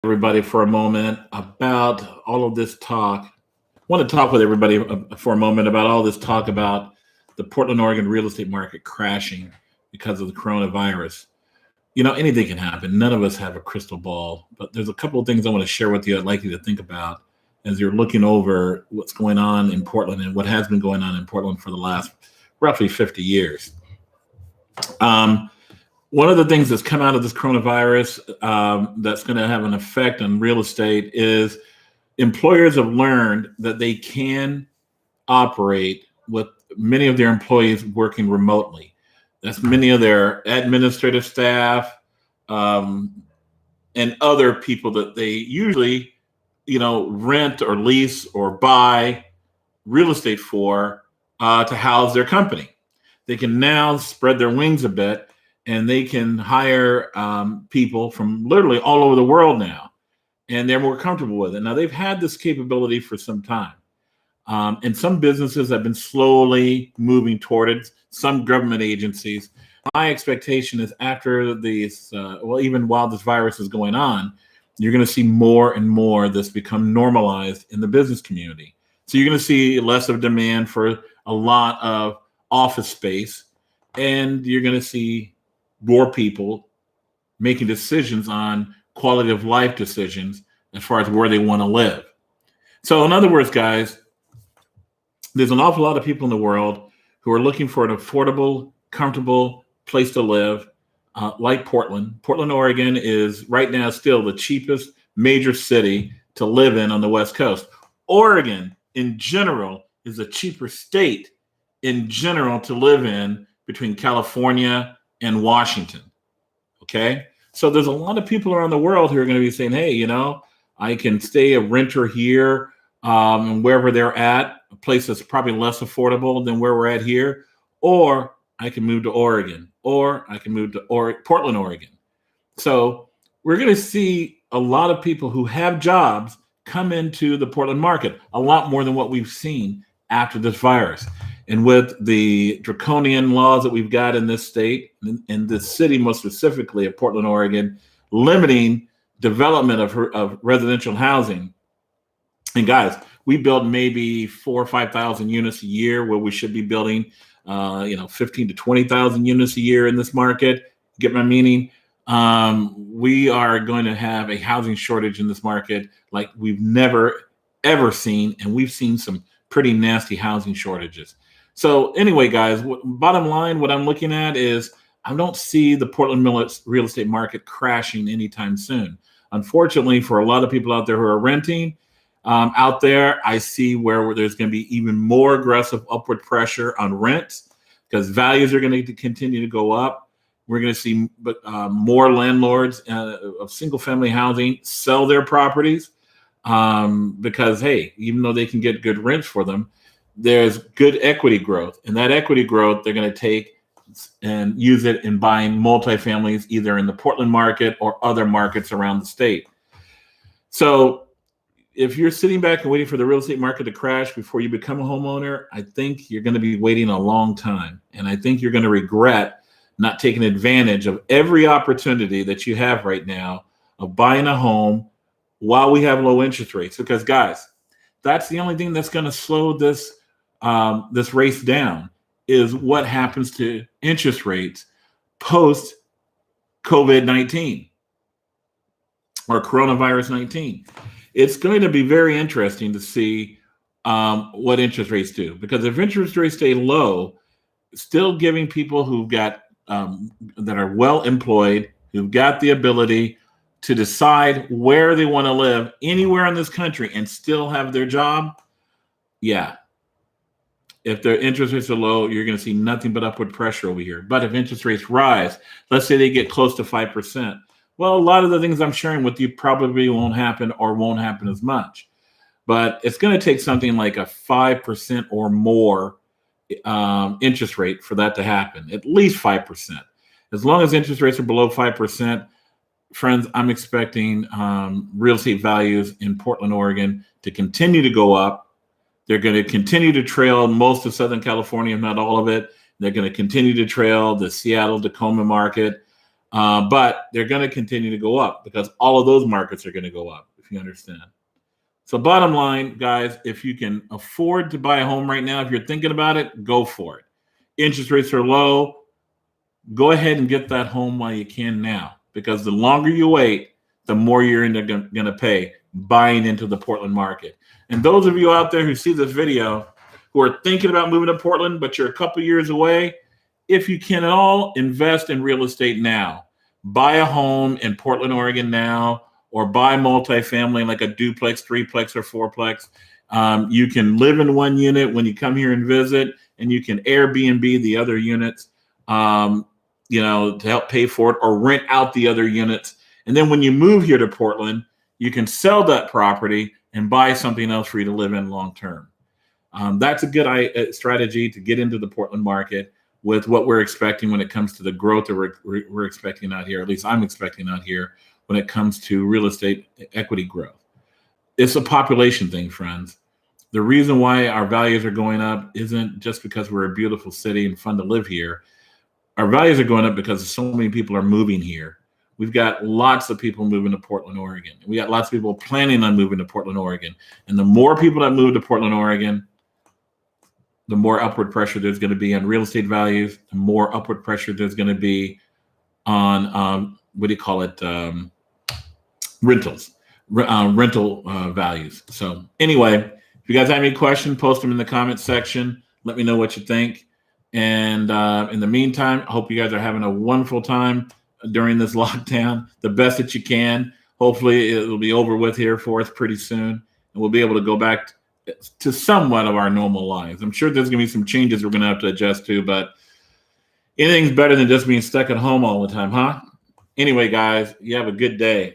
everybody for a moment about all of this talk. I want to talk with everybody for a moment about all this talk about the Portland, Oregon real estate market crashing because of the coronavirus. Anything can happen. None of us have a crystal ball, but there's a couple of things I want to share with you. I'd like you to think about as you're looking over what's going on in Portland and what has been going on in Portland for the last roughly 50 years. Um, One of the things that's come out of this coronavirus that's going to have an effect on real estate is employers have learned that they can operate with many of their employees working remotely. That's many of their administrative staff um, and other people that they usually, rent or lease or buy real estate for to house their company. They can now spread their wings a bit and they can hire people from literally all over the world now, and they're more comfortable with it. Now, they've had this capability for some time, and some businesses have been slowly moving toward it, some government agencies. My expectation is after these, even while this virus is going on, you're going to see more and more of this become normalized in the business community. So you're going to see less of demand for a lot of office space, and you're going to see more people making decisions on quality of life decisions as far as where they want to live. So, in other words, guys, there's an awful lot of people in the world who are looking for an affordable, comfortable place to live, like Portland. Portland, Oregon is right now still the cheapest major city to live in on the West Coast. Oregon, in general, is a cheaper state in general to live in between California and Washington. Okay. So there's a lot of people around the world who are going to be saying, hey, I can stay a renter here and wherever they're at, a place that's probably less affordable than where we're at here, or I can move to Oregon, or I can move to Portland, Oregon. So we're going to see a lot of people who have jobs come into the Portland market, a lot more than what we've seen after this virus. And with the draconian laws that we've got in this state, and this city most specifically of Portland, Oregon, limiting development of residential housing. And guys, we build maybe 4,000 or 5,000 units a year, where we should be building, 15 to 20,000 units a year in this market. Get my meaning? We are going to have a housing shortage in this market like we've never, ever seen. And we've seen some pretty nasty housing shortages. So anyway, guys, bottom line, what I'm looking at is I don't see the Portland real estate market crashing anytime soon. Unfortunately, for a lot of people out there who are renting out there, I see where there's going to be even more aggressive upward pressure on rents because values are going to continue to go up. We're going to see more landlords of single family housing sell their properties because, hey, even though they can get good rents for them, there's good equity growth, and that equity growth they're going to take and use it in buying multifamilies either in the Portland market or other markets around the state. So if you're sitting back and waiting for the real estate market to crash before you become a homeowner, I think you're going to be waiting a long time. And I think you're going to regret not taking advantage of every opportunity that you have right now of buying a home while we have low interest rates. Because guys, that's the only thing that's going to slow this race down is what happens to interest rates post COVID-19 or coronavirus 19. It's going to be very interesting to see what interest rates do, because if interest rates stay low, still giving people who've got that are well employed, who've got the ability to decide where they want to live anywhere in this country and still have their job. Yeah. If the interest rates are low, you're going to see nothing but upward pressure over here. But if interest rates rise, let's say they get close to 5%. Well, a lot of the things I'm sharing with you probably won't happen or won't happen as much. But it's going to take something like a 5% or more interest rate for that to happen, at least 5%. As long as interest rates are below 5%, friends, I'm expecting real estate values in Portland, Oregon to continue to go up. They're going to continue to trail most of Southern California, if not all of it. They're going to continue to trail the Seattle, Tacoma market. But they're going to continue to go up because all of those markets are going to go up, if you understand. So bottom line, guys, if you can afford to buy a home right now, if you're thinking about it, go for it. Interest rates are low. Go ahead and get that home while you can now, because the longer you wait, the more you're going to pay buying into the Portland market. And those of you out there who see this video who are thinking about moving to Portland, but you're a couple years away, if you can at all, invest in real estate now. Buy a home in Portland, Oregon now, or buy multifamily like a duplex, threeplex, or fourplex. You can live in one unit when you come here and visit, and you can Airbnb the other units, to help pay for it, or rent out the other units. And then when you move here to Portland, you can sell that property and buy something else for you to live in long term. That's a good strategy to get into the Portland market with what we're expecting when it comes to the growth that we're expecting out here. At least I'm expecting out here when it comes to real estate equity growth. It's a population thing, friends. The reason why our values are going up isn't just because we're a beautiful city and fun to live here. Our values are going up because so many people are moving here. We've got lots of people moving to Portland, Oregon. We got lots of people planning on moving to Portland, Oregon. And the more people that move to Portland, Oregon, the more upward pressure there's going to be on real estate values, the more upward pressure there's going to be on, rentals, rental values. So anyway, if you guys have any questions, post them in the comment section. Let me know what you think. And in the meantime, I hope you guys are having a wonderful time during this lockdown, the best that you can. Hopefully it'll be over with here for us pretty soon, and we'll be able to go back to somewhat of our normal lives. I'm sure there's going to be some changes we're going to have to adjust to, but anything's better than just being stuck at home all the time, huh? Anyway, guys, you have a good day.